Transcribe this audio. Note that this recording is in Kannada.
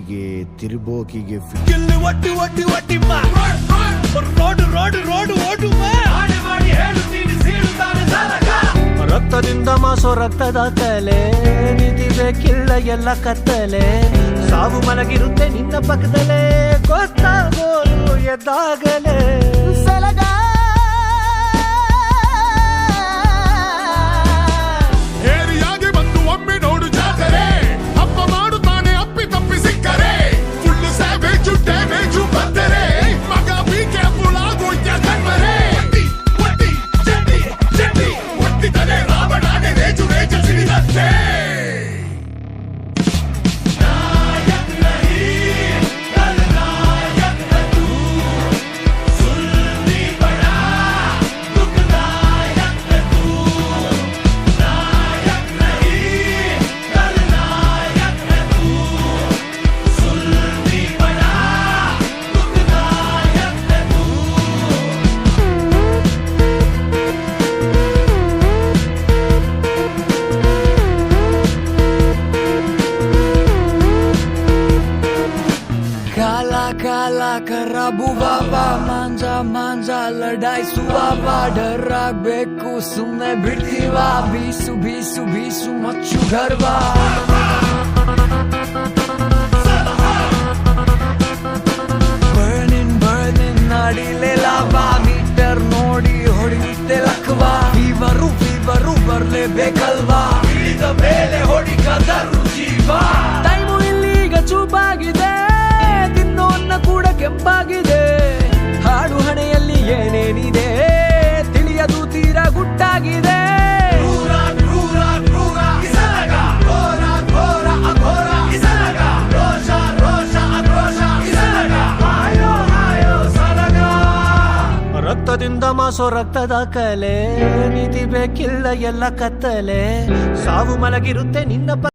ಪಿರಿಪಿರಿಗೆ ತಿರುಬೋಕಿಗೆ ಕಿಲ್ಲಿ ಒಟ್ಟಿ ಒಟ್ಟಿ ಒಟ್ಟಿ ರೋಡು ರೋಡು ರೋಡು ಓಟು ರಕ್ತದಿಂದ ಮಾಸೋ ರಕ್ತದ ಕಲೆ ನಿಧಿ ಬೇಕಿಲ್ಲ ಎಲ್ಲ ಕತ್ತಲೆ ಸಾವು ಮಲಗಿರುತ್ತೆ ನಿನ್ನ ಪಕ್ಕದಲ್ಲೇ ಗೊತ್ತಾಗೋರು ಎದ್ದಾಗಲೇ ಸಲಗ ಹೇರಿಯಾಗಿ ಬಂದು ಒಮ್ಮೆ ನೋಡು ಜಾತರೆ ಹಬ್ಬ ಮಾಡುತ್ತಾನೆ ಅಪ್ಪಿ ತಪ್ಪಿ ಸಿಕ್ಕರೆ ಫುಲ್ಲು ಸ್ಯಾವೇಜು ಡ್ಯಾಮೇಜು ಬಂದರೆ ಮಗ ಬಿ ಕೇರ್ಫುಲ್ ಆಗೋಯ್ತ ಕಣ್ಮರೆ ಒಟ್ಟಿ ಚಟ್ಟಿ ಚಟ್ಟಿ ಒಟ್ಟಿದರೆ ರಾವಣಾನೆ ರೇಜು ರೇಜ ಸಿಡಿದಂತೆ ಕಾಲ ಕಾಲ ಕರಾಬುವಾವ ಮಾಂಜ ಮಾಂಜ ಲಡಾಯಿಸುವಾವ ಡರ್ ಆಗ್ಬೇಕು ಸುಮ್ಮನೆ ಬಿಡ್ತೀವ ಬೀಸು ಬೀಸು ಬೀಸು ಮಚ್ಚು ಗರ್ವ ಬರ್ನಿನ್ ನಾಡಿಲೆ ಲಾವ ಮೀಟರ್ ನೋಡಿ ಹೊಡೆಯುತ್ತೆ ಲಕ್ವಾ ಫೀವರು ಫೀವರು ಬರ್ಲೇಬೇಕಲ್ವಾ ಇಳಿದ ಮೇಲೆ ಹೊಡಿಕದರು ಜೀವ ಟೈಮು ಇಲ್ಲೀಗ ಚೂಪಾಗಿದೆ ತಿನ್ನೋನ್ನ ಕೂಡ ಕೆಂಪಾಗಿದೆ ಹಾಡು ಹಣೆಯಲ್ಲಿ ಏನೇನಿದೆ ತಿಳಿಯದು ತೀರಾ ಗುಟ್ಟಾಗಿದೆ ರಕ್ತದಿಂದ ಮಾಸೋ ರಕ್ತದ ಕಲೆ ನಿಧಿ ಬೇಕಿಲ್ಲ ಎಲ್ಲ ಕತ್ತಲೆ ಸಾವು ಮಲಗಿರುತ್ತೆ ನಿನ್ನ